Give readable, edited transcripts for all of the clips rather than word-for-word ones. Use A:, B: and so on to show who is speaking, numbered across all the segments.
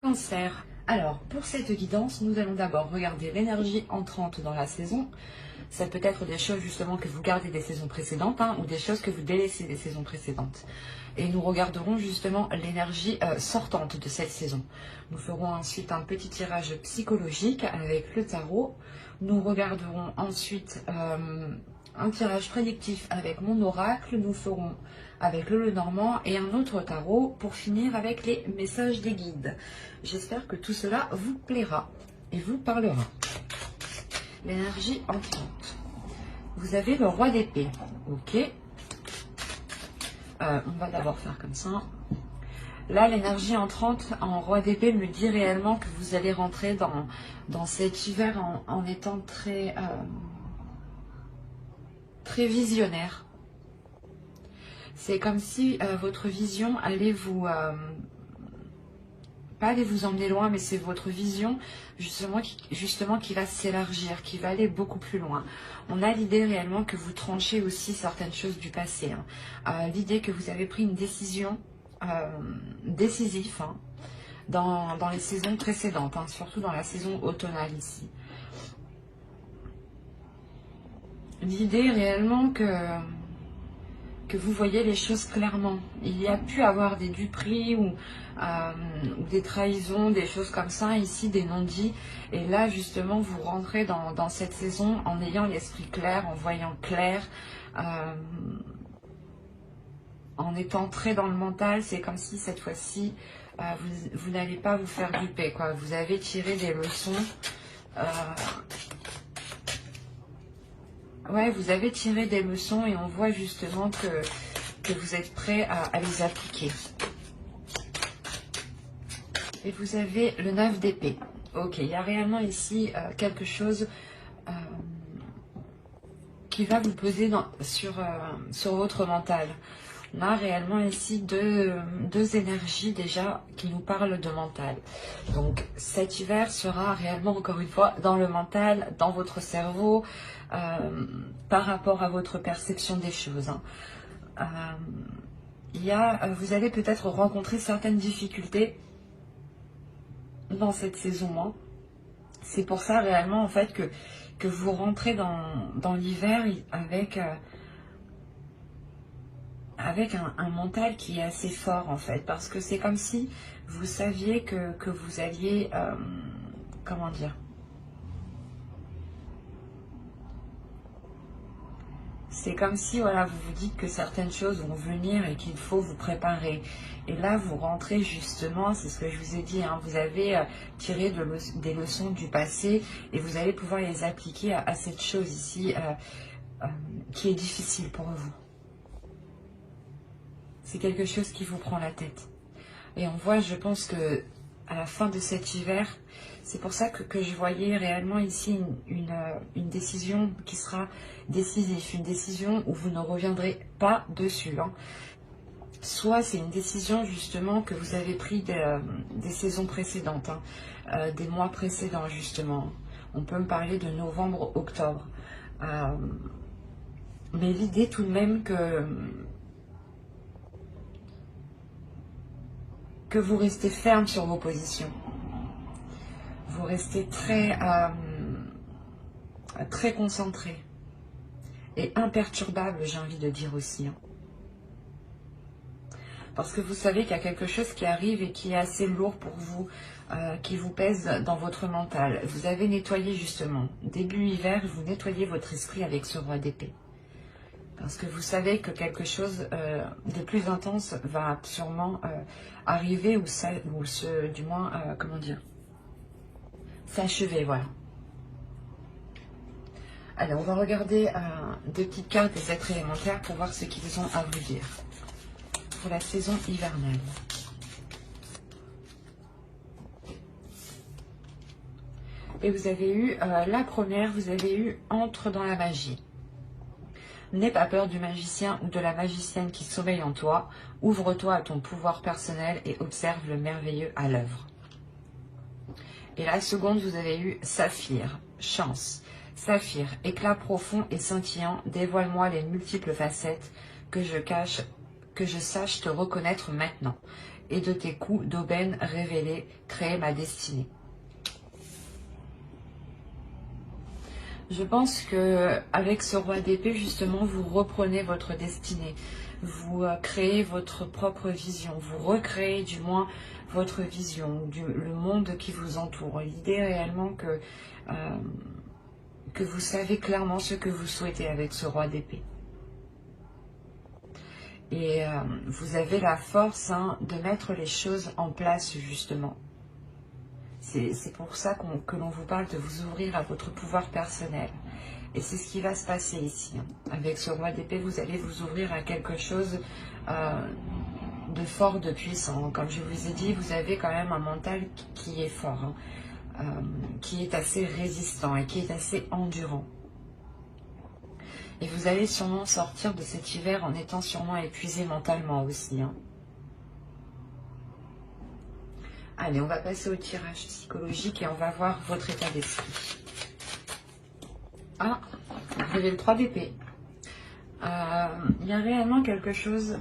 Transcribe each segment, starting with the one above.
A: Cancer. Alors, pour cette guidance, nous allons d'abord regarder l'énergie entrante dans la saison. Ça peut être des choses justement que vous gardez des saisons précédentes ou des choses que vous délaissez des saisons précédentes. Et nous regarderons justement l'énergie sortante de cette saison. Nous ferons ensuite un petit tirage psychologique avec le tarot. Nous regarderons ensuite un tirage prédictif avec mon oracle. Nous ferons avec le Lenormand et un autre tarot pour finir avec les messages des guides. J'espère que tout cela vous plaira et vous parlera. L'énergie entrante. Vous avez le roi d'épée. Ok. On va d'abord faire comme ça. Là, l'énergie entrante en roi d'épée me dit réellement que vous allez rentrer dans cet hiver en étant très visionnaire. C'est comme si votre vision allait vous... pas aller vous emmener loin, mais c'est votre vision justement qui va s'élargir, qui va aller beaucoup plus loin. On a l'idée réellement que vous tranchez aussi certaines choses du passé. L'idée que vous avez pris une décision décisive dans les saisons précédentes, surtout dans la saison automnale ici. L'idée réellement que vous voyez les choses clairement. Il y a pu avoir des duperies ou des trahisons, des choses comme ça, ici des non-dits. Et là, justement, vous rentrez dans cette saison en ayant l'esprit clair, en voyant clair, en étant très dans le mental. C'est comme si cette fois-ci, vous n'allez pas vous faire duper, quoi. Vous avez tiré des leçons. Ouais, vous avez tiré des leçons et on voit justement que vous êtes prêt à les appliquer. Et vous avez le 9 d'épée. Ok, il y a réellement ici quelque chose qui va vous peser sur votre mental. On a réellement ici deux énergies déjà qui nous parlent de mental. Donc cet hiver sera réellement encore une fois dans le mental, dans votre cerveau, par rapport à votre perception des choses. Vous allez peut-être rencontrer certaines difficultés dans cette saison. C'est pour ça réellement en fait que vous rentrez dans l'hiver avec un mental qui est assez fort en fait, parce que c'est comme si vous saviez que vous alliez, comment dire, c'est comme si voilà, vous vous dites que certaines choses vont venir et qu'il faut vous préparer. Et là, vous rentrez justement, c'est ce que je vous ai dit, vous avez tiré des leçons du passé et vous allez pouvoir les appliquer à cette chose ici qui est difficile pour vous. C'est quelque chose qui vous prend la tête. Et on voit, je pense que à la fin de cet hiver, c'est pour ça que je voyais réellement ici une décision qui sera décisive, une décision où vous ne reviendrez pas dessus. Soit c'est une décision justement que vous avez prise des saisons précédentes, des mois précédents justement. On peut me parler de novembre, octobre. Mais l'idée tout de même que vous restez ferme sur vos positions. Vous restez très concentré et imperturbable, j'ai envie de dire aussi. Parce que vous savez qu'il y a quelque chose qui arrive et qui est assez lourd pour vous, qui vous pèse dans votre mental. Vous avez nettoyé justement, début hiver, vous nettoyez votre esprit avec ce roi d'épée. Parce que vous savez que quelque chose de plus intense va sûrement arriver du moins, comment dire, s'achever, voilà. Alors, on va regarder deux petites cartes des êtres élémentaires pour voir ce qu'ils ont à vous dire pour la saison hivernale. Et vous avez eu, la première, vous avez eu « Entre dans la magie ». N'aie pas peur du magicien ou de la magicienne qui sommeille en toi. Ouvre-toi à ton pouvoir personnel et observe le merveilleux à l'œuvre. Et la seconde, vous avez eu Saphir, chance. Saphir, éclat profond et scintillant, dévoile-moi les multiples facettes que je sache te reconnaître maintenant. et de tes coups d'aubaine révélés, créer ma destinée. Je pense que avec ce roi d'épée, justement, vous reprenez votre destinée. Vous créez votre propre vision. Vous recréez du moins votre vision, le monde qui vous entoure. L'idée réellement que vous savez clairement ce que vous souhaitez avec ce roi d'épée. Et vous avez la force de mettre les choses en place, justement. C'est pour ça que l'on vous parle de vous ouvrir à votre pouvoir personnel. Et c'est ce qui va se passer ici. Avec ce roi d'épée, vous allez vous ouvrir à quelque chose de fort, de puissant. Comme je vous ai dit, vous avez quand même un mental qui est fort, qui est assez résistant et qui est assez endurant. Et vous allez sûrement sortir de cet hiver en étant sûrement épuisé mentalement aussi. Allez, on va passer au tirage psychologique et on va voir votre état d'esprit. Ah, vous avez le 3 d'épée. Il y a réellement quelque chose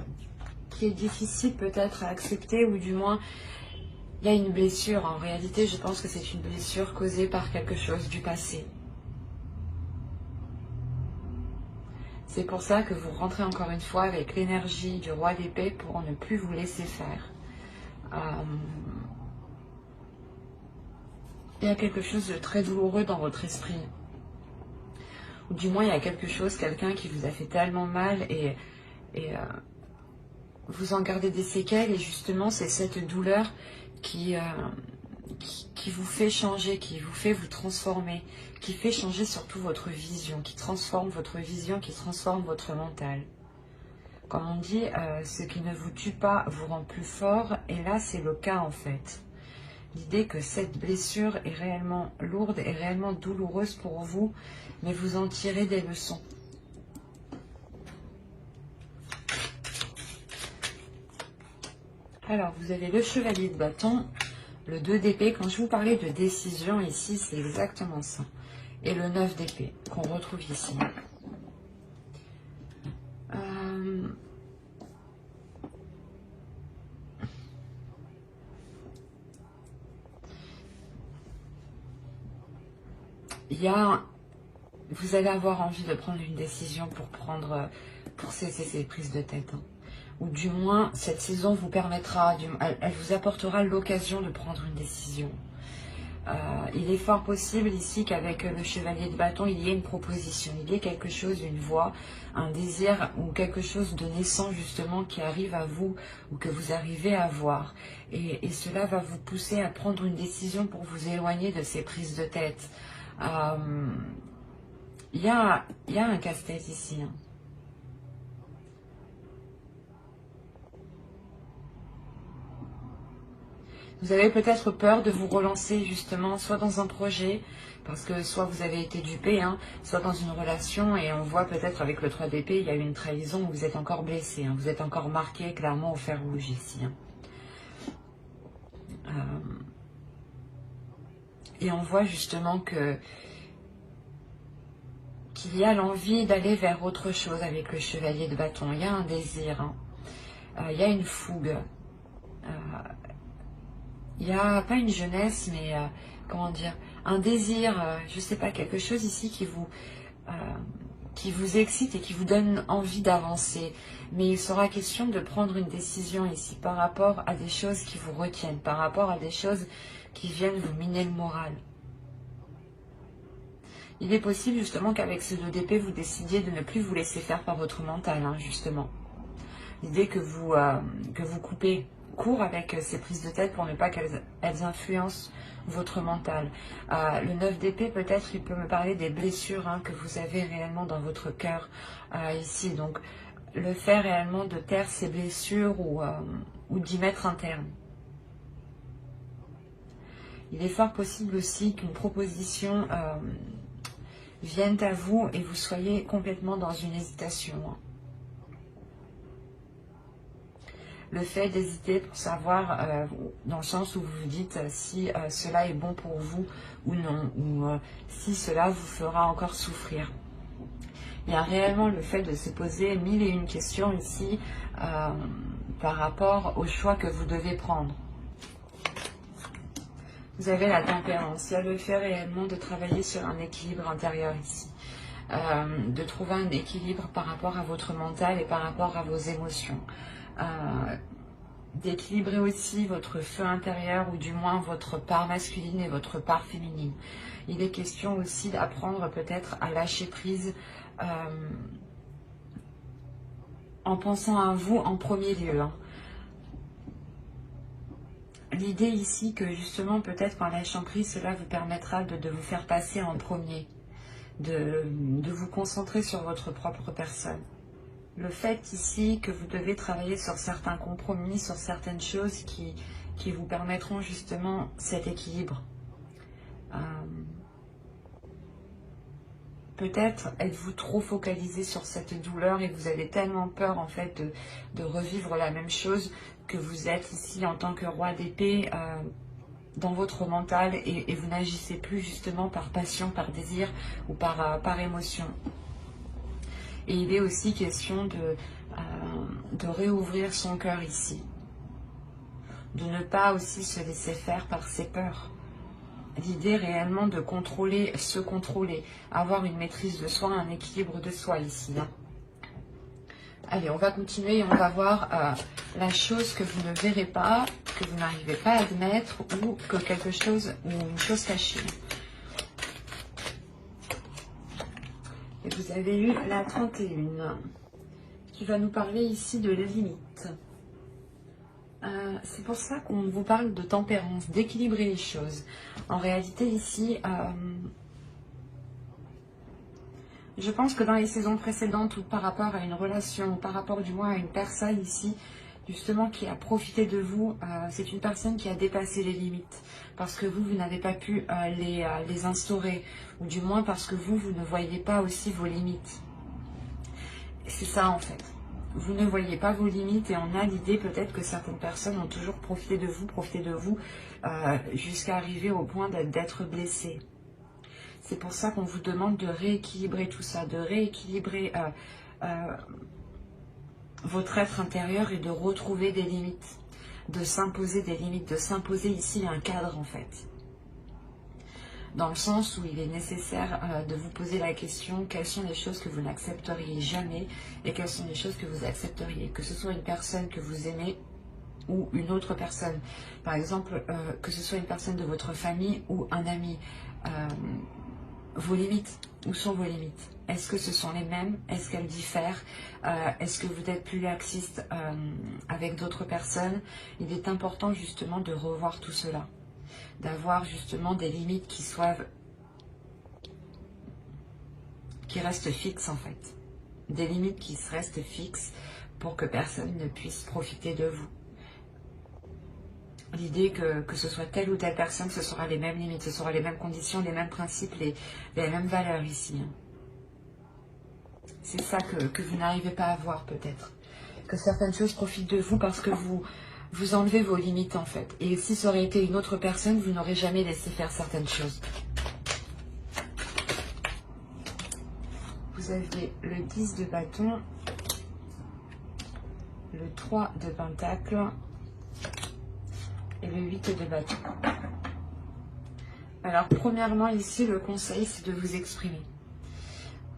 A: qui est difficile peut-être à accepter, ou du moins, il y a une blessure. En réalité, je pense que c'est une blessure causée par quelque chose du passé. C'est pour ça que vous rentrez encore une fois avec l'énergie du roi d'épée pour ne plus vous laisser faire. Il y a quelque chose de très douloureux dans votre esprit. Ou du moins, il y a quelque chose, quelqu'un qui vous a fait tellement mal et vous en gardez des séquelles. Et justement, c'est cette douleur qui vous fait changer, qui vous fait vous transformer, qui fait changer surtout votre vision, qui transforme votre vision, qui transforme votre mental. Comme on dit, ce qui ne vous tue pas vous rend plus fort, et là c'est le cas en fait. L'idée que cette blessure est réellement lourde et réellement douloureuse pour vous, mais vous en tirez des leçons. Alors, vous avez le chevalier de bâton, le 2 d'épée. Quand je vous parlais de décision ici, c'est exactement ça. Et le 9 d'épée qu'on retrouve ici. Vous allez avoir envie de prendre une décision pour cesser ces prises de tête. Ou du moins, cette saison vous permettra, elle vous apportera l'occasion de prendre une décision. Il est fort possible ici qu'avec le chevalier de bâton, il y ait une proposition, il y ait quelque chose, une voix, un désir ou quelque chose de naissant justement qui arrive à vous ou que vous arrivez à voir. Et cela va vous pousser à prendre une décision pour vous éloigner de ces prises de tête. Il y a un casse-tête ici. Vous avez peut-être peur de vous relancer justement, soit dans un projet, parce que soit vous avez été dupé, soit dans une relation, et on voit peut-être avec le 3 d'épée, il y a eu une trahison où vous êtes encore blessé, vous êtes encore marqué clairement au fer rouge ici. Et on voit justement qu'il y a l'envie d'aller vers autre chose avec le chevalier de bâton. Il y a un désir, il y a une fougue. Il n'y a pas une jeunesse, mais comment dire, un désir, je ne sais pas, quelque chose ici qui vous excite et qui vous donne envie d'avancer. Mais il sera question de prendre une décision ici par rapport à des choses qui vous retiennent, par rapport à des choses qui viennent vous miner le moral. Il est possible justement qu'avec ce 2 d'épée, vous décidiez de ne plus vous laisser faire par votre mental, justement. L'idée que vous coupez court avec ces prises de tête pour ne pas qu'elles influencent votre mental. Le 9 d'épée, peut-être, il peut me parler des blessures que vous avez réellement dans votre cœur ici. Donc, le fait réellement de taire ces blessures ou d'y mettre un terme. Il est fort possible aussi qu'une proposition vienne à vous et vous soyez complètement dans une hésitation. Le fait d'hésiter pour savoir, dans le sens où vous vous dites si cela est bon pour vous ou non, ou si cela vous fera encore souffrir. Il y a réellement le fait de se poser 1001 questions ici par rapport aux choix que vous devez prendre. Vous avez la tempérance. Il y a le fait réellement de travailler sur un équilibre intérieur ici. De trouver un équilibre par rapport à votre mental et par rapport à vos émotions. D'équilibrer aussi votre feu intérieur ou du moins votre part masculine et votre part féminine. Il est question aussi d'apprendre peut-être à lâcher prise en pensant à vous en premier lieu. L'idée ici que justement peut-être qu'en lâchant prise, cela vous permettra de vous faire passer en premier, de vous concentrer sur votre propre personne. Le fait ici que vous devez travailler sur certains compromis, sur certaines choses qui vous permettront justement cet équilibre. Peut-être êtes-vous trop focalisé sur cette douleur et vous avez tellement peur en fait de revivre la même chose que vous êtes ici en tant que roi d'épée dans votre mental et vous n'agissez plus justement par passion, par désir ou par émotion. Et il est aussi question de réouvrir son cœur ici. De ne pas aussi se laisser faire par ses peurs. L'idée réellement de contrôler, se contrôler, avoir une maîtrise de soi, un équilibre de soi ici. Allez, on va continuer et on va voir la chose que vous ne verrez pas, que vous n'arrivez pas à admettre ou que quelque chose, ou une chose cachée. Et vous avez eu la 31 qui va nous parler ici de la limite. C'est pour ça qu'on vous parle de tempérance, d'équilibrer les choses. En réalité ici, je pense que dans les saisons précédentes ou par rapport à une relation, ou par rapport du moins à une personne ici, justement qui a profité de vous, c'est une personne qui a dépassé les limites. Parce que vous n'avez pas pu les instaurer. Ou du moins parce que vous ne voyez pas aussi vos limites. C'est ça en fait. Vous ne voyez pas vos limites et on a l'idée peut-être que certaines personnes ont toujours profité de vous jusqu'à arriver au point d'être blessées. C'est pour ça qu'on vous demande de rééquilibrer tout ça, de rééquilibrer votre être intérieur et de retrouver des limites, de s'imposer des limites, de s'imposer ici un cadre en fait. Dans le sens où il est nécessaire de vous poser la question, quelles sont les choses que vous n'accepteriez jamais et quelles sont les choses que vous accepteriez. Que ce soit une personne que vous aimez ou une autre personne. Par exemple, que ce soit une personne de votre famille ou un ami. Vos limites, où sont vos limites? Est-ce que ce sont les mêmes? Est-ce qu'elles diffèrent? Est-ce que vous êtes plus laxiste avec d'autres personnes? Il est important justement de revoir tout cela. D'avoir justement des limites qui restent fixes en fait. Des limites qui restent fixes pour que personne ne puisse profiter de vous. L'idée que ce soit telle ou telle personne, ce sera les mêmes limites, ce sera les mêmes conditions, les mêmes principes, les mêmes valeurs ici. C'est ça que vous n'arrivez pas à voir peut-être. Que certaines choses profitent de vous parce que vous enlevez vos limites en fait. Et si ça aurait été une autre personne, vous n'aurez jamais laissé faire certaines choses. Vous aviez le 10 de bâton, le 3 de pentacle et le 8 de bâton. Alors premièrement ici, le conseil c'est de vous exprimer.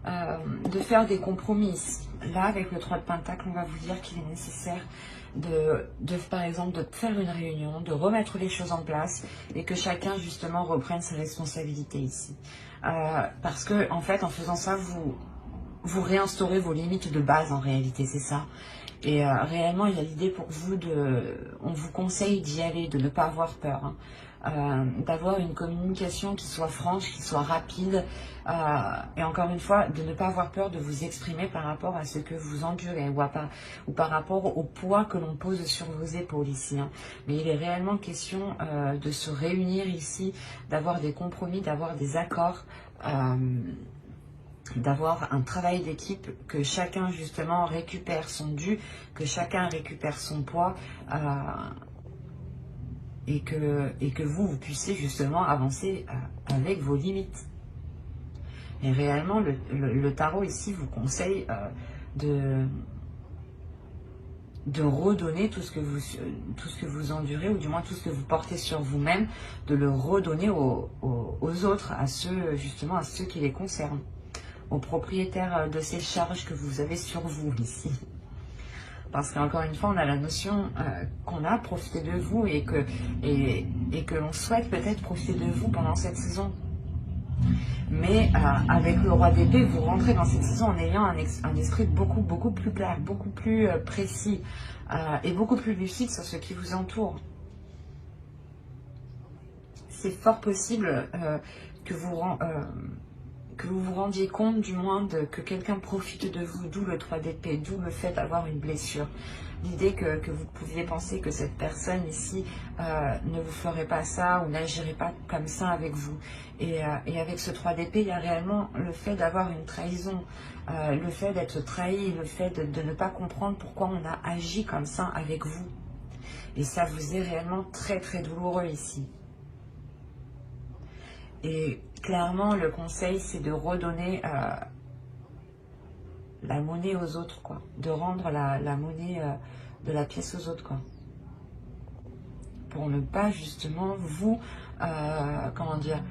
A: De faire des compromis ici. Là avec le 3 de pentacle, on va vous dire qu'il est nécessaire par exemple de faire une réunion, de remettre les choses en place et que chacun justement reprenne ses responsabilités ici. Parce que en fait en faisant ça vous réinstaurez vos limites de base en réalité, c'est ça. Et réellement il y a l'idée pour vous on vous conseille d'y aller, de ne pas avoir peur, d'avoir une communication qui soit franche, qui soit rapide, et encore une fois, de ne pas avoir peur de vous exprimer par rapport à ce que vous endurez ou par rapport au poids que l'on pose sur vos épaules ici. Mais il est réellement question de se réunir ici, d'avoir des compromis, d'avoir des accords, d'avoir un travail d'équipe, que chacun justement récupère son dû, que chacun récupère son poids, et que vous puissiez justement avancer avec vos limites. Et réellement, le tarot ici vous conseille de redonner tout ce que vous endurez, ou du moins tout ce que vous portez sur vous-même, de le redonner aux autres, à ceux, justement, à ceux qui les concernent, aux propriétaires de ces charges que vous avez sur vous ici. Parce qu'encore une fois, on a la notion qu'on a profité de vous et que l'on souhaite peut-être profiter de vous pendant cette saison. Mais avec le roi d'épée, vous rentrez dans cette saison en ayant un esprit beaucoup plus clair, beaucoup plus précis et beaucoup plus lucide sur ce qui vous entoure. C'est fort possible que vous vous rendiez compte du moins que quelqu'un profite de vous, d'où le 3 d'épée, d'où le fait d'avoir une blessure. L'idée que vous pouviez penser que cette personne ici ne vous ferait pas ça ou n'agirait pas comme ça avec vous. Et avec ce 3 d'épée, il y a réellement le fait d'avoir une trahison, le fait d'être trahi, le fait de ne pas comprendre pourquoi on a agi comme ça avec vous. Et ça vous est réellement très douloureux ici. Et clairement, le conseil, c'est de redonner la monnaie aux autres, quoi. De rendre la monnaie de la pièce aux autres, quoi. Pour ne pas, justement, vous, comment dire,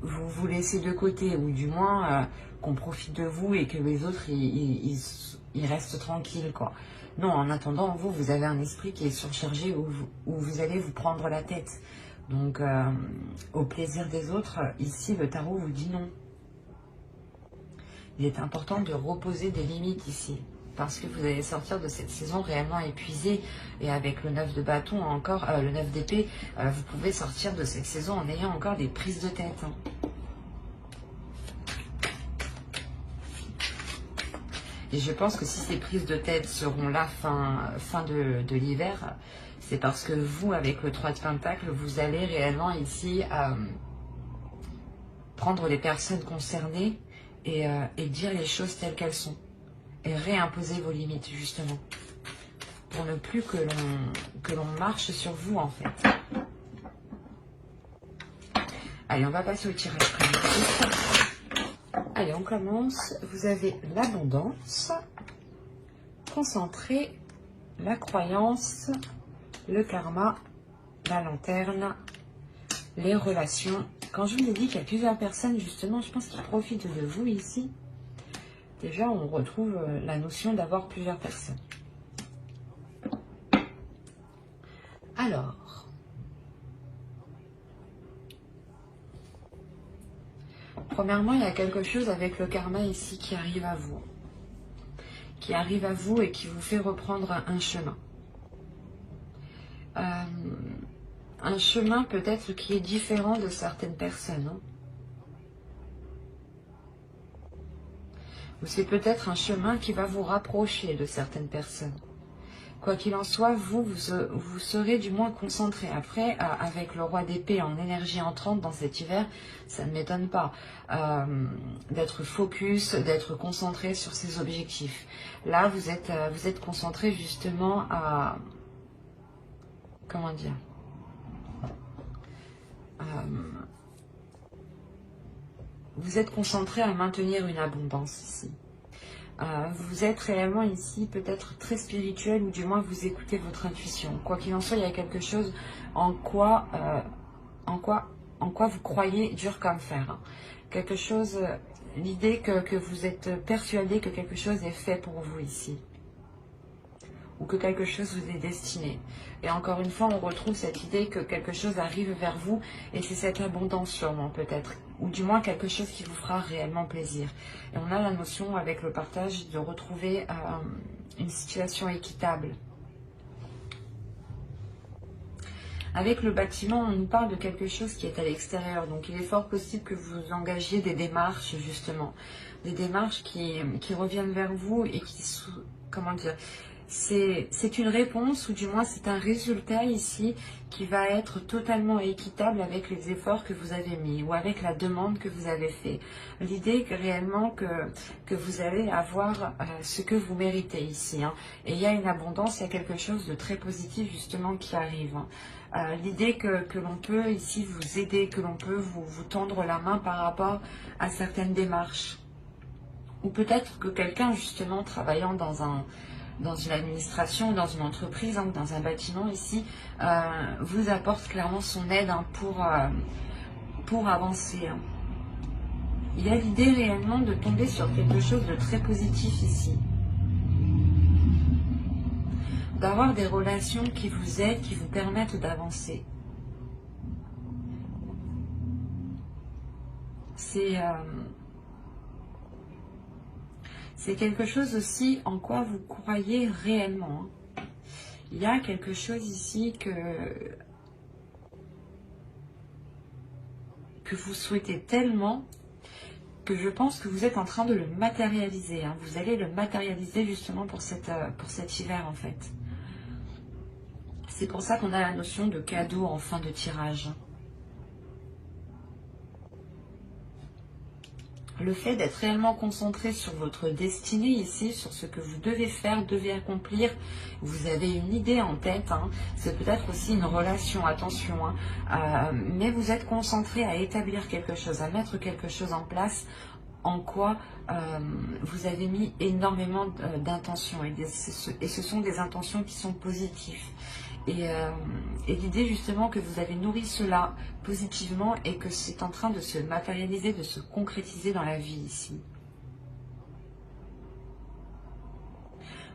A: vous laisser de côté, ou du moins qu'on profite de vous et que les autres, ils restent tranquilles, quoi. Non, en attendant, vous avez un esprit qui est surchargé où vous allez vous prendre la tête. Donc, au plaisir des autres, ici, le tarot vous dit non. Il est important de reposer des limites ici, parce que vous allez sortir de cette saison réellement épuisé. Et avec le 9 de bâton, encore le 9 d'épée, vous pouvez sortir de cette saison en ayant encore des prises de tête. Et je pense que si ces prises de tête seront là fin de l'hiver, c'est parce que vous, avec le 3 de Pentacle, vous allez réellement ici prendre les personnes concernées et dire les choses telles qu'elles sont. Et réimposer vos limites, justement. Pour ne plus que l'on marche sur vous, en fait. Allez, on va passer au tirage prédictif. Allez, on commence. Vous avez l'abondance, concentré, la croyance, le karma, la lanterne, les relations. Quand je vous ai dit qu'il y a plusieurs personnes, justement, je pense qu'ils profitent de vous ici. Déjà, on retrouve la notion d'avoir plusieurs personnes. Alors, premièrement, il y a quelque chose avec le karma ici qui arrive à vous. Qui arrive à vous et qui vous fait reprendre un chemin. Un chemin peut-être qui est différent de certaines personnes. Hein. Ou c'est peut-être un chemin qui va vous rapprocher de certaines personnes. Quoi qu'il en soit, vous serez du moins concentré. Après, avec le roi d'épée en énergie entrante dans cet hiver, ça ne m'étonne pas d'être focus, d'être concentré sur ses objectifs. Là, vous êtes concentré justement à... Comment dire vous êtes concentré à maintenir une abondance ici. Vous êtes réellement ici peut-être très spirituel, ou du moins vous écoutez votre intuition. Quoi qu'il en soit, il y a quelque chose en quoi vous croyez dur comme fer. Hein. Quelque chose, l'idée que vous êtes persuadé que quelque chose est fait pour vous ici. Ou que quelque chose vous est destiné. Et encore une fois, on retrouve cette idée que quelque chose arrive vers vous, et c'est cette abondance sûrement peut-être, ou du moins quelque chose qui vous fera réellement plaisir. Et on a la notion avec le partage de retrouver une situation équitable. Avec le bâtiment, on nous parle de quelque chose qui est à l'extérieur, donc il est fort possible que vous engagiez des démarches justement, des démarches qui reviennent vers vous et qui, comment dire, c'est une réponse, ou du moins c'est un résultat ici qui va être totalement équitable avec les efforts que vous avez mis ou avec la demande que vous avez fait. L'idée que réellement que vous allez avoir ce que vous méritez ici. Hein. Et il y a une abondance, il y a quelque chose de très positif justement qui arrive. Hein. L'idée que l'on peut ici vous aider, que l'on peut vous tendre la main par rapport à certaines démarches. Ou peut-être que quelqu'un justement travaillant dans un dans une administration, dans une entreprise, hein, ou dans un bâtiment ici, vous apporte clairement son aide, hein, pour avancer. Hein. Il y a l'idée réellement de tomber sur quelque chose de très positif ici. D'avoir des relations qui vous aident, qui vous permettent d'avancer. C'est quelque chose aussi en quoi vous croyez réellement. Il y a quelque chose ici que vous souhaitez tellement que je pense que vous êtes en train de le matérialiser. Hein. Vous allez le matérialiser justement pour cet hiver en fait. C'est pour ça qu'on a la notion de cadeau en fin de tirage. Le fait d'être réellement concentré sur votre destinée ici, sur ce que vous devez faire, devez accomplir, vous avez une idée en tête, hein. C'est peut-être aussi une relation, attention, hein. Mais vous êtes concentré à établir quelque chose, à mettre quelque chose en place, en quoi vous avez mis énormément d'intentions, et ce sont des intentions qui sont positives. Et l'idée justement que vous avez nourri cela positivement et que c'est en train de se matérialiser, de se concrétiser dans la vie ici.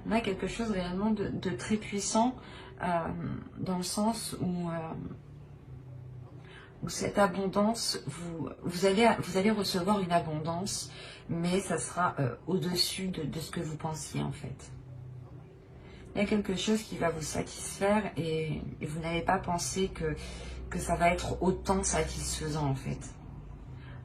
A: On a quelque chose réellement de très puissant dans le sens où cette abondance, vous allez recevoir une abondance, mais ça sera au-dessus de ce que vous pensiez en fait. Il y a quelque chose qui va vous satisfaire et vous n'avez pas pensé que ça va être autant satisfaisant en fait.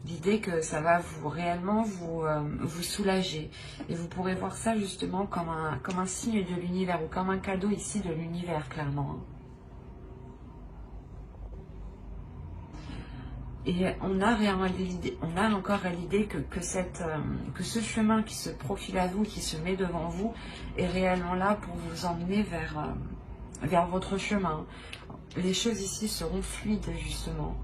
A: L'idée que ça va réellement vous soulager. Et vous pourrez voir ça justement comme un signe de l'univers ou comme un cadeau ici de l'univers clairement. Et on a encore l'idée que ce chemin qui se profile à vous, qui se met devant vous, est réellement là pour vous emmener vers votre chemin. Les choses ici seront fluides, justement.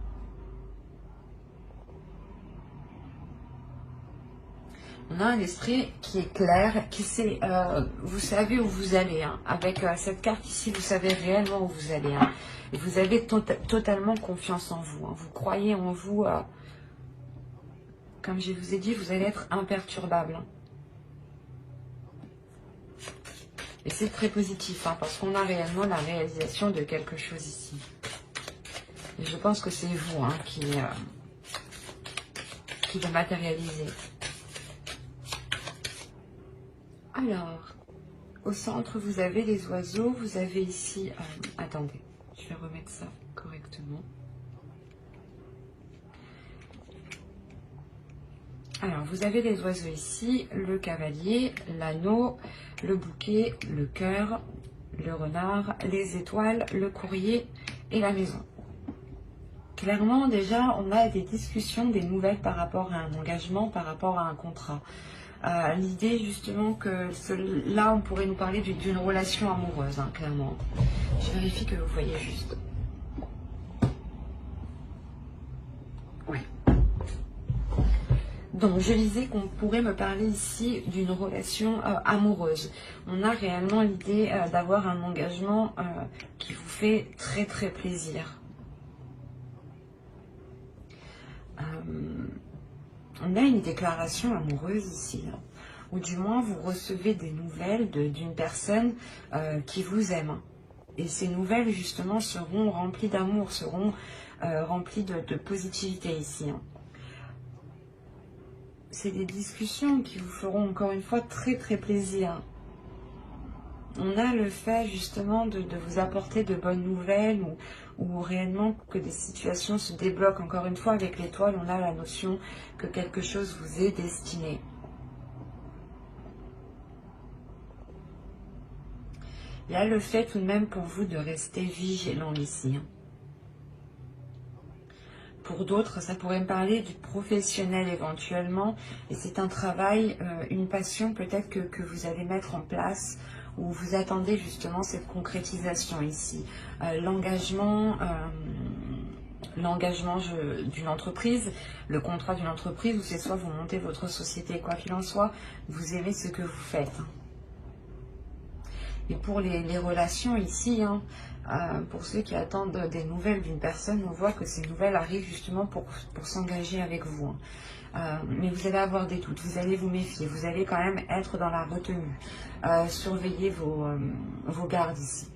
A: On a un esprit qui est clair, qui sait, vous savez où vous allez. Hein. Avec cette carte ici, vous savez réellement où vous allez. Hein. Et vous avez totalement confiance en vous. Hein. Vous croyez en vous. Comme je vous ai dit, vous allez être imperturbable. Hein. Et c'est très positif, hein, parce qu'on a réellement la réalisation de quelque chose ici. Et je pense que c'est vous hein, qui le matérialisez. Alors, au centre, vous avez les oiseaux. Vous avez ici... attendez, je vais remettre ça correctement. Alors, vous avez les oiseaux ici, le cavalier, l'anneau, le bouquet, le cœur, le renard, les étoiles, le courrier et la maison. Clairement, déjà, on a des discussions, des nouvelles par rapport à un engagement, par rapport à un contrat. L'idée justement que là, on pourrait nous parler d'une relation amoureuse, hein, clairement. Je vérifie que vous voyez juste. Oui. Donc, je disais qu'on pourrait me parler ici d'une relation amoureuse. On a réellement l'idée d'avoir un engagement qui vous fait très très plaisir. On a une déclaration amoureuse ici, hein, ou du moins vous recevez des nouvelles d'une personne qui vous aime. Et ces nouvelles justement seront remplies d'amour, seront remplies de positivité ici. Hein. C'est des discussions qui vous feront encore une fois très très plaisir. On a le fait justement de vous apporter de bonnes nouvelles ou réellement que des situations se débloquent. Encore une fois, avec l'étoile, on a la notion que quelque chose vous est destiné. Il y a le fait tout de même pour vous de rester vigilant ici. Hein. Pour d'autres, ça pourrait me parler du professionnel éventuellement. Et c'est un travail, une passion peut-être que vous allez mettre en place où vous attendez justement cette concrétisation ici. L'engagement d'une entreprise, le contrat d'une entreprise, où c'est soit vous montez votre société, quoi qu'il en soit, vous aimez ce que vous faites. Et pour les relations ici, hein, pour ceux qui attendent des nouvelles d'une personne, on voit que ces nouvelles arrivent justement pour s'engager avec vous. Hein. Mais vous allez avoir des doutes, vous allez vous méfier, vous allez quand même être dans la retenue. Surveillez vos gardes ici.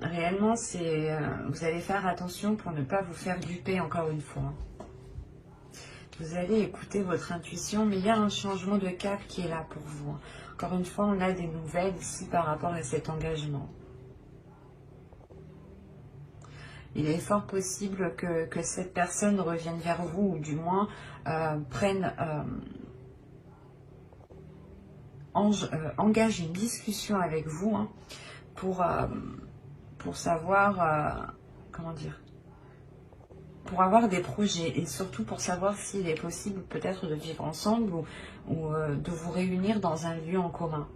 A: Réellement, vous allez faire attention pour ne pas vous faire duper encore une fois. Vous allez écouter votre intuition, mais il y a un changement de cap qui est là pour vous. Encore une fois, on a des nouvelles ici par rapport à cet engagement. Il est fort possible que cette personne revienne vers vous, ou du moins engage une discussion avec vous, hein, pour savoir, comment dire, pour avoir des projets, et surtout pour savoir s'il est possible peut-être de vivre ensemble ou de vous réunir dans un lieu en commun,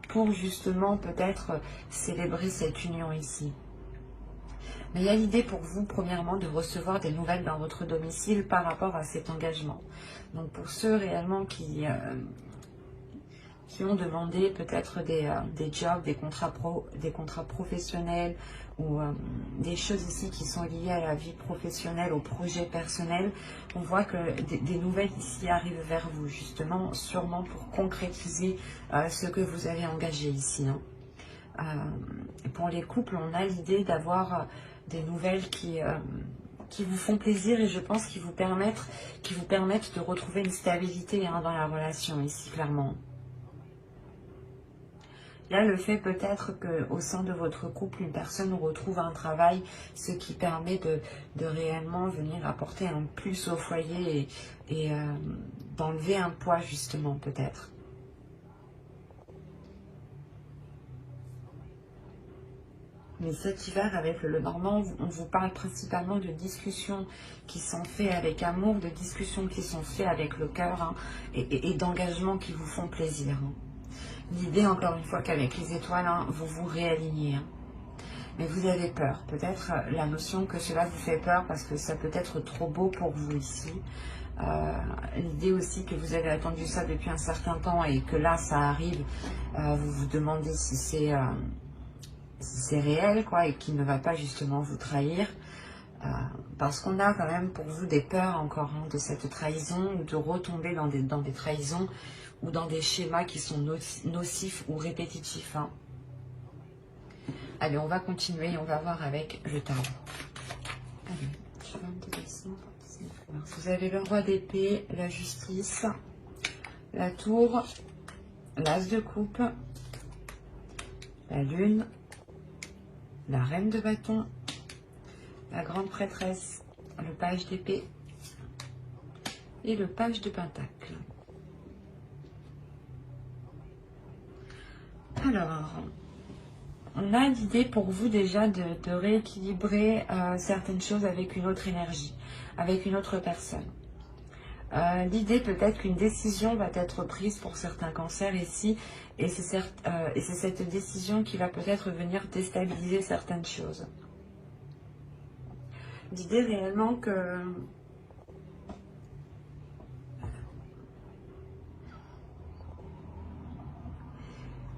A: pour justement peut-être célébrer cette union ici. Mais il y a l'idée pour vous, premièrement, de recevoir des nouvelles dans votre domicile par rapport à cet engagement. Donc pour ceux réellement qui ont demandé peut-être des jobs, des contrats professionnels, ou des choses ici qui sont liées à la vie professionnelle, au projet personnel, on voit que des nouvelles ici arrivent vers vous, justement, sûrement pour concrétiser ce que vous avez engagé ici. Hein. Pour les couples, on a l'idée d'avoir des nouvelles qui vous font plaisir, et je pense qui vous permettent de retrouver une stabilité, hein, dans la relation ici, clairement. Là, le fait peut-être qu'au sein de votre couple, une personne retrouve un travail, ce qui permet de réellement venir apporter un plus au foyer et d'enlever un poids, justement, peut-être. Mais cet hiver, avec le Normand, on vous parle principalement de discussions qui sont faites avec amour, de discussions qui sont faites avec le cœur, hein, et d'engagements qui vous font plaisir. Hein. L'idée, encore une fois, qu'avec les étoiles, hein, vous vous réalignez. Hein. Mais vous avez peur. Peut-être la notion que cela vous fait peur parce que ça peut être trop beau pour vous ici. L'idée aussi que vous avez attendu ça depuis un certain temps et que là, ça arrive. Vous vous demandez si c'est réel, quoi, et qu'il ne va pas justement vous trahir. Parce qu'on a quand même pour vous des peurs encore, hein, de cette trahison, ou de retomber dans des trahisons ou dans des schémas qui sont nocifs ou répétitifs. Hein. Allez, on va continuer, on va voir avec le tarot. Allez, je vais un petit dessin. Vous avez le roi d'épée, la justice, la tour, l'as de coupe, la lune, la reine de bâton, la grande prêtresse, le page d'épée et le page de pentacle. Alors, on a l'idée pour vous déjà de rééquilibrer certaines choses avec une autre énergie, avec une autre personne. L'idée peut-être qu'une décision va être prise pour certains cancers ici, et c'est cette décision qui va peut-être venir déstabiliser certaines choses. L'idée réellement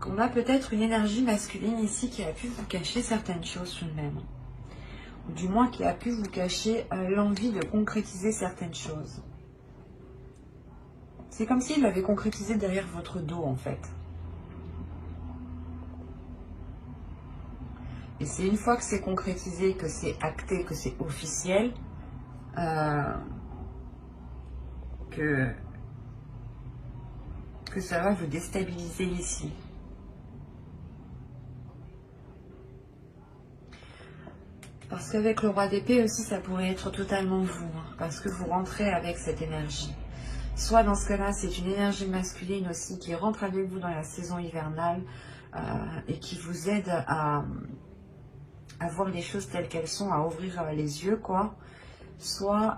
A: qu'on a peut-être une énergie masculine ici qui a pu vous cacher certaines choses tout de même. Ou du moins qui a pu vous cacher l'envie de concrétiser certaines choses. C'est comme s'il l'avait concrétisé derrière votre dos en fait. Et c'est une fois que c'est concrétisé, que c'est acté, que c'est officiel, que ça va vous déstabiliser ici. Parce qu'avec le roi d'épée aussi, ça pourrait être totalement vous, hein, parce que vous rentrez avec cette énergie. Soit dans ce cas-là, c'est une énergie masculine aussi qui rentre avec vous dans la saison hivernale et qui vous aide à voir les choses telles qu'elles sont, à ouvrir les yeux, quoi. Soit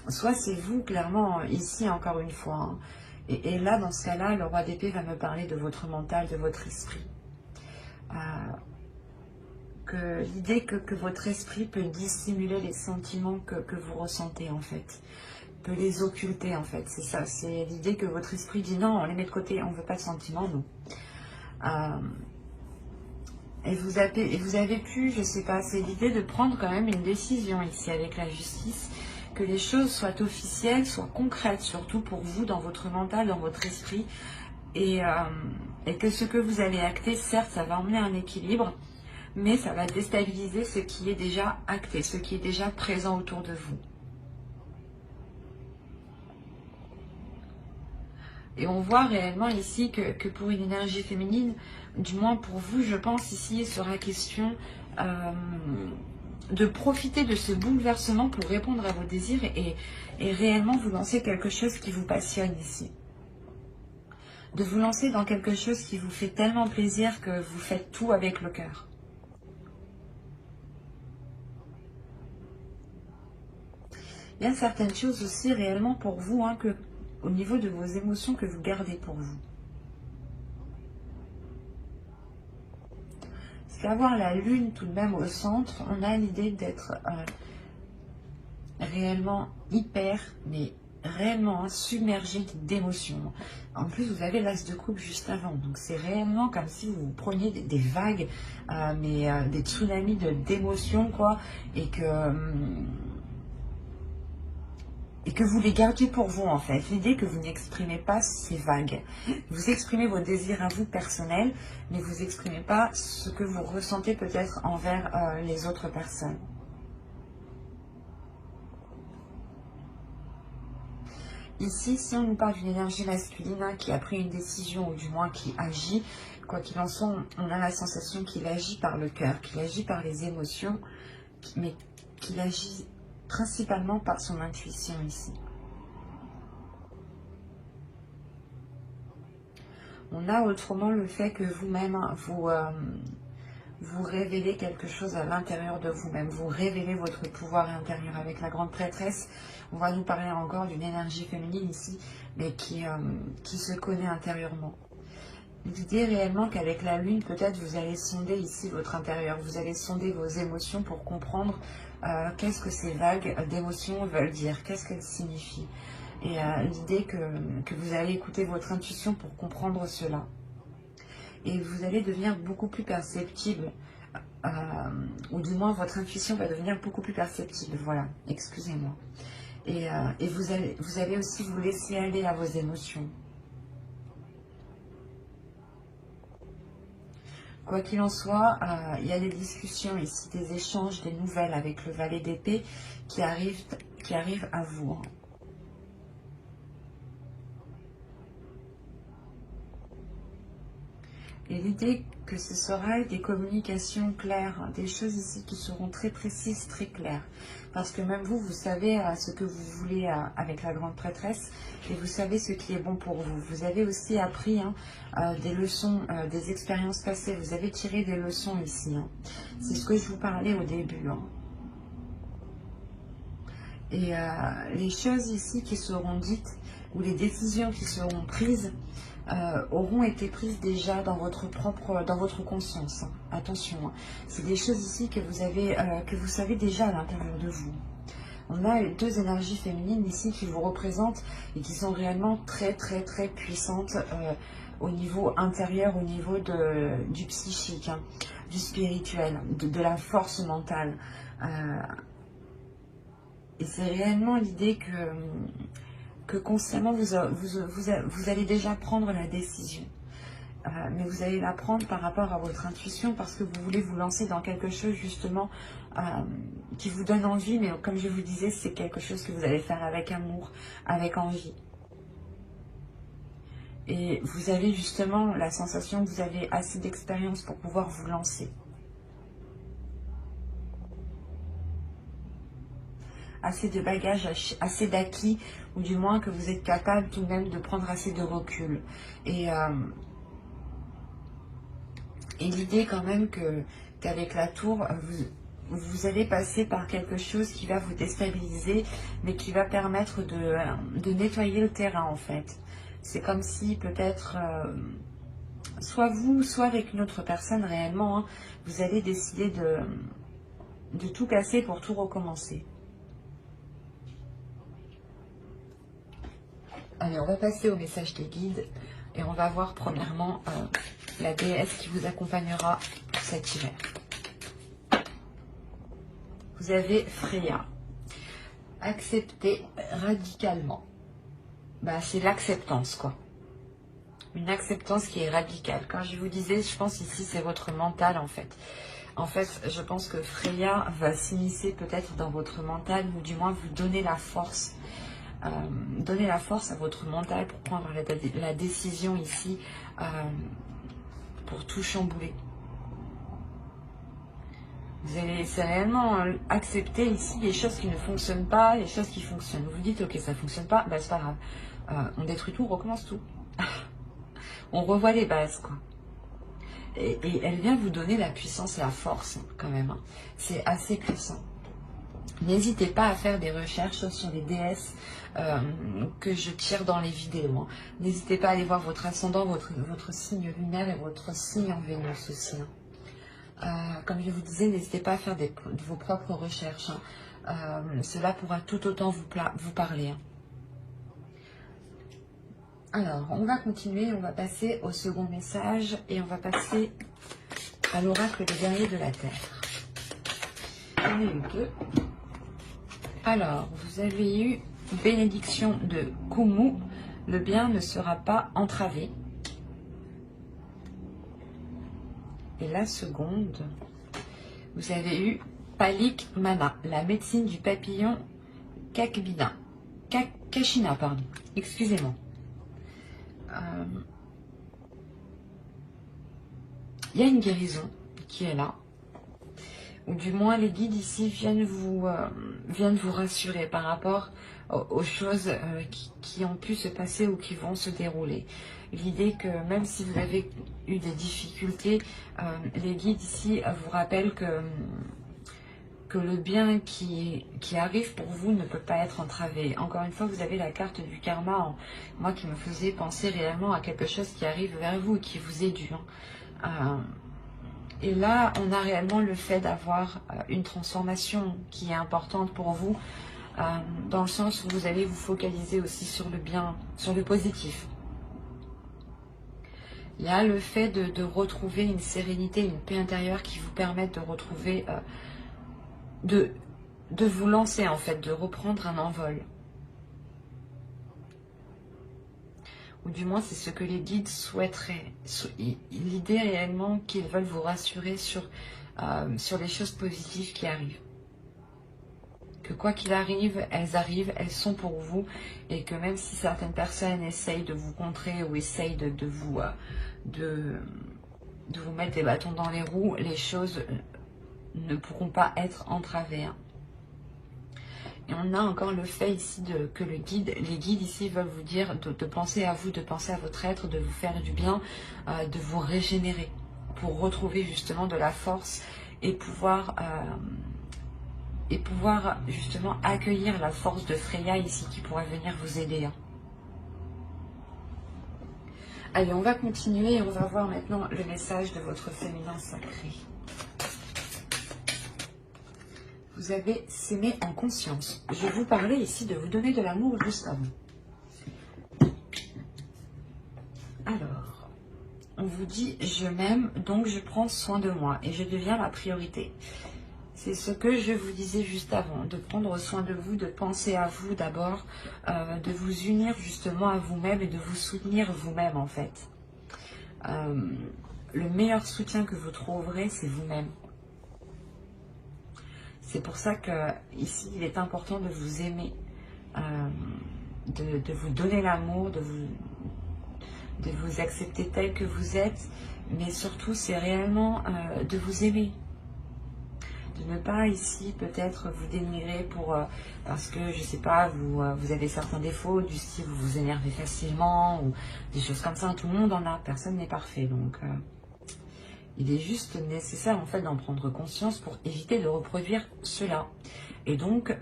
A: c'est vous, clairement, ici, encore une fois. Hein. Et là, dans ce cas-là, le roi d'épée va me parler de votre mental, de votre esprit. L'idée que votre esprit peut dissimuler les sentiments que vous ressentez, en fait. peut les occulter en fait. C'est ça, c'est l'idée que votre esprit dit non, on les met de côté, on ne veut pas de sentiments, non. Et vous avez pu, je sais pas, c'est l'idée de prendre quand même une décision ici avec la justice, que les choses soient officielles, soient concrètes, surtout pour vous, dans votre mental, dans votre esprit, et que ce que vous allez acter, certes, ça va emmener un équilibre, mais ça va déstabiliser ce qui est déjà acté, ce qui est déjà présent autour de vous. Et on voit réellement ici que pour une énergie féminine, du moins pour vous, je pense ici, il sera question de profiter de ce bouleversement pour répondre à vos désirs et réellement vous lancer quelque chose qui vous passionne ici. De vous lancer dans quelque chose qui vous fait tellement plaisir que vous faites tout avec le cœur. Il y a certaines choses aussi réellement pour vous, hein, que au niveau de vos émotions que vous gardez pour vous. Parce qu'avoir la lune tout de même au centre, on a l'idée d'être réellement hyper, mais réellement submergé d'émotions. En plus, vous avez l'as de coupe juste avant. Donc, c'est réellement comme si vous preniez des vagues, des tsunamis d'émotions, quoi. Et que vous les gardiez pour vous, en fait. L'idée que vous n'exprimez pas ces vagues. Vous exprimez vos désirs à vous personnels, mais vous n'exprimez pas ce que vous ressentez peut-être envers les autres personnes. Ici, si on nous parle d'une énergie masculine, hein, qui a pris une décision, ou du moins qui agit, quoi qu'il en soit, on a la sensation qu'il agit par le cœur, qu'il agit par les émotions, mais qu'il agit principalement par son intuition ici. On a autrement le fait que vous-même, vous révélez quelque chose à l'intérieur de vous-même. Vous révélez votre pouvoir intérieur. Avec la grande prêtresse, on va nous parler encore d'une énergie féminine ici, mais qui se connaît intérieurement. L'idée réellement qu'avec la lune, peut-être vous allez sonder ici votre intérieur. Vous allez sonder vos émotions pour comprendre qu'est-ce que ces vagues d'émotions veulent dire, qu'est-ce qu'elles signifient. Et l'idée que vous allez écouter votre intuition pour comprendre cela. Et vous allez devenir beaucoup plus perceptible, ou du moins votre intuition va devenir beaucoup plus perceptible, voilà, excusez-moi. Et vous allez aussi vous laisser aller à vos émotions. Quoi qu'il en soit, il y a des discussions ici, des échanges, des nouvelles avec le valet d'épée qui arrivent à vous. Et l'idée que ce sera des communications claires, des choses ici qui seront très précises, très claires. Parce que même vous, vous savez ce que vous voulez avec la grande prêtresse et vous savez ce qui est bon pour vous. Vous avez aussi appris des leçons, des expériences passées. Vous avez tiré des leçons ici. C'est ce que je vous parlais au début. Et les choses ici qui seront dites ou les décisions qui seront prises auront été prises déjà dans votre conscience. Attention, c'est des choses ici que vous savez déjà à l'intérieur de vous. On a deux énergies féminines ici qui vous représentent et qui sont réellement très très très puissantes au niveau intérieur, au niveau du psychique, du spirituel, de la force mentale. Et c'est réellement l'idée que consciemment vous allez déjà prendre la décision. Mais vous allez la prendre par rapport à votre intuition parce que vous voulez vous lancer dans quelque chose justement qui vous donne envie. Mais comme je vous disais, c'est quelque chose que vous allez faire avec amour, avec envie. Et vous avez justement la sensation que vous avez assez d'expérience pour pouvoir vous lancer. Assez de bagages, assez d'acquis, ou du moins que vous êtes capable tout de même de prendre assez de recul. Et l'idée quand même qu'avec la tour, vous allez passer par quelque chose qui va vous déstabiliser, mais qui va permettre de nettoyer le terrain en fait. C'est comme si peut-être, soit vous, soit avec une autre personne réellement, vous allez décider de tout casser pour tout recommencer. Allez, on va passer au message des guides et on va voir premièrement la déesse qui vous accompagnera pour cet hiver. Vous avez Freya. Accepter radicalement. Bah, c'est l'acceptance, quoi. Une acceptance qui est radicale. Quand je vous disais, je pense ici, c'est votre mental, en fait. En fait, je pense que Freya va s'immiscer peut-être dans votre mental, ou du moins vous donner la force. Donner la force à votre mental pour prendre la décision ici, pour tout chambouler. Vous allez réellement accepter ici les choses qui ne fonctionnent pas, les choses qui fonctionnent. Vous vous dites, ok, ça ne fonctionne pas, bah, c'est pas grave. On détruit tout, on recommence tout. On revoit les bases, quoi. Et elle vient vous donner la puissance et la force, quand même. Hein. C'est assez puissant. N'hésitez pas à faire des recherches sur les déesses que je tire dans les vidéos. Hein. N'hésitez pas à aller voir votre ascendant, votre signe lunaire et votre signe en Vénus aussi. Hein. Comme je vous disais, n'hésitez pas à faire de vos propres recherches. Hein. Cela pourra tout autant vous parler. Hein. Alors, on va continuer, on va passer au second message et on va passer à l'oracle des guerriers de la Terre. J'en ai eu deux. Alors, vous avez eu bénédiction de Kumu, le bien ne sera pas entravé. Et la seconde, vous avez eu Palik Mana, la médecine du papillon Kashina, pardon, excusez-moi. Il y a une guérison qui est là, ou du moins les guides ici viennent vous rassurer par rapport aux choses qui ont pu se passer ou qui vont se dérouler. L'idée que même si vous avez eu des difficultés, les guides ici vous rappellent que le bien qui arrive pour vous ne peut pas être entravé. Encore une fois, vous avez la carte du karma, moi qui me faisait penser réellement à quelque chose qui arrive vers vous et qui vous est dû. Et là, on a réellement le fait d'avoir une transformation qui est importante pour vous, dans le sens où vous allez vous focaliser aussi sur le bien, sur le positif. Il y a le fait de retrouver une sérénité, une paix intérieure qui vous permettent de retrouver... de vous lancer en fait, de reprendre un envol. Ou du moins c'est ce que les guides souhaiteraient. L'idée réellement qu'ils veulent vous rassurer sur les choses positives qui arrivent. Que quoi qu'il arrive, elles sont pour vous. Et que même si certaines personnes essayent de vous contrer ou essayent de vous mettre des bâtons dans les roues, les choses ne pourront pas être entravées. Hein. Et on a encore le fait ici que les guides ici veulent vous dire de penser à vous, de penser à votre être, de vous faire du bien, de vous régénérer pour retrouver justement de la force et pouvoir justement accueillir la force de Freya ici qui pourrait venir vous aider. Hein. Allez, on va continuer et on va voir maintenant le message de votre féminin sacré. Vous avez s'aimer en conscience. Je vous parlais ici de vous donner de l'amour juste avant. Alors, on vous dit « Je m'aime, donc je prends soin de moi et je deviens la priorité ». C'est ce que je vous disais juste avant, de prendre soin de vous, de penser à vous d'abord, de vous unir justement à vous-même et de vous soutenir vous-même en fait. Le meilleur soutien que vous trouverez, c'est vous-même. C'est pour ça que ici, il est important de vous aimer, de vous donner l'amour, de vous accepter tel que vous êtes, mais surtout, c'est réellement de vous aimer. De ne pas ici peut-être vous dénigrer parce que, je sais pas, vous avez certains défauts, du style vous vous énervez facilement, ou des choses comme ça. Tout le monde en a, personne n'est parfait, donc... il est juste nécessaire en fait d'en prendre conscience pour éviter de reproduire cela. Et donc,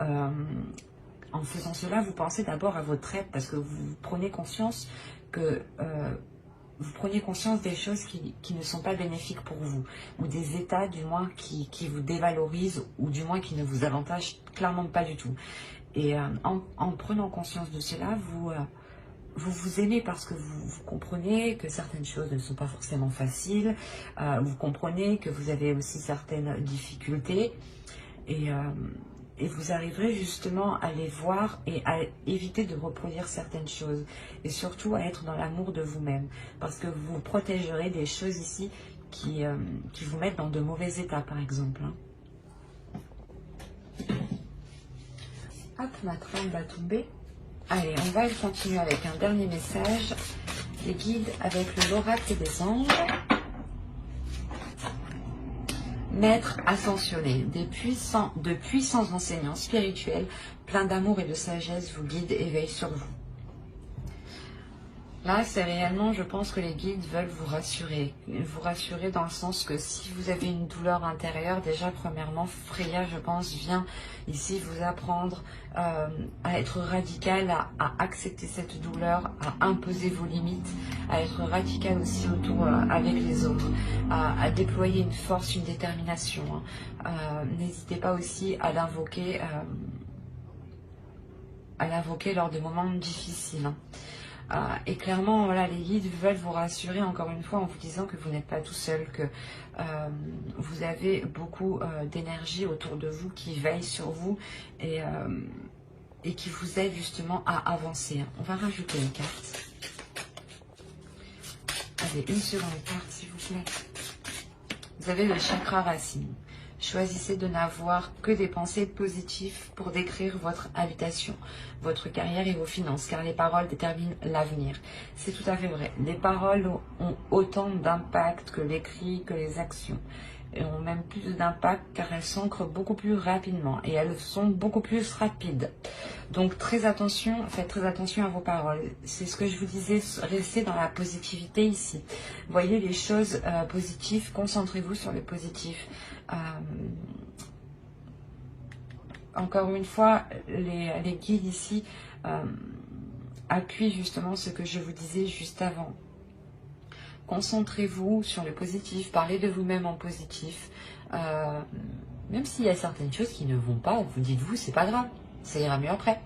A: en faisant cela, vous pensez d'abord à votre être parce que vous prenez conscience des choses qui ne sont pas bénéfiques pour vous, ou des états du moins qui vous dévalorisent, ou du moins qui ne vous avantagent clairement pas du tout. Et en prenant conscience de cela, vous vous aimez parce que vous comprenez que certaines choses ne sont pas forcément faciles, vous comprenez que vous avez aussi certaines difficultés, et vous arriverez justement à les voir et à éviter de reproduire certaines choses, et surtout à être dans l'amour de vous-même, parce que vous protégerez des choses ici qui vous mettent dans de mauvais états, par exemple. Hop, ma trame va tomber. Allez, on va continuer avec un dernier message des guides avec l'oracle des anges. Maître ascensionné, de puissants enseignants spirituels, pleins d'amour et de sagesse, vous guident et veillent sur vous. Là, c'est réellement, je pense que les guides veulent vous rassurer dans le sens que si vous avez une douleur intérieure, déjà premièrement, Freya, je pense, vient ici vous apprendre à être radical, à accepter cette douleur, à imposer vos limites, à être radical aussi autour avec les autres, à déployer une force, une détermination. N'hésitez pas aussi à l'invoquer lors de moments difficiles. Et clairement, voilà, les guides veulent vous rassurer encore une fois en vous disant que vous n'êtes pas tout seul, que vous avez beaucoup d'énergie autour de vous qui veille sur vous et qui vous aide justement à avancer. On va rajouter une carte. Allez, une seconde carte s'il vous plaît. Vous avez le chakra racine. Choisissez de n'avoir que des pensées positives pour décrire votre habitation, votre carrière et vos finances, car les paroles déterminent l'avenir. C'est tout à fait vrai. Les paroles ont autant d'impact que l'écrit, que les actions. Et ont même plus d'impact car elles s'ancrent beaucoup plus rapidement et elles sont beaucoup plus rapides. Donc faites très attention à vos paroles. C'est ce que je vous disais, restez dans la positivité ici. Voyez les choses positives, concentrez-vous sur le positif. Encore une fois, les guides ici appuient justement ce que je vous disais juste avant. Concentrez-vous sur le positif, parlez de vous-même en positif. Même s'il y a certaines choses qui ne vont pas, vous dites-vous, c'est pas grave, ça ira mieux après.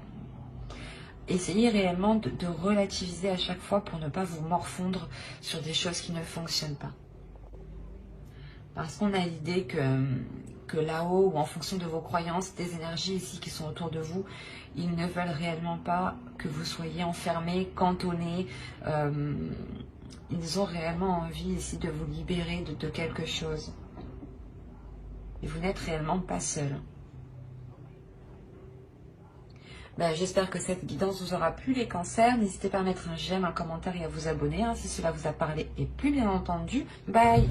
A: Essayez réellement de relativiser à chaque fois pour ne pas vous morfondre sur des choses qui ne fonctionnent pas. Parce qu'on a l'idée que là-haut, ou en fonction de vos croyances, des énergies ici qui sont autour de vous, ils ne veulent réellement pas que vous soyez enfermés, cantonnés. Ils ont réellement envie ici de vous libérer de quelque chose. Et vous n'êtes réellement pas seul. J'espère que cette guidance vous aura plu, les cancers. N'hésitez pas à mettre un j'aime, un commentaire et à vous abonner si cela vous a parlé et plu, bien entendu. Bye!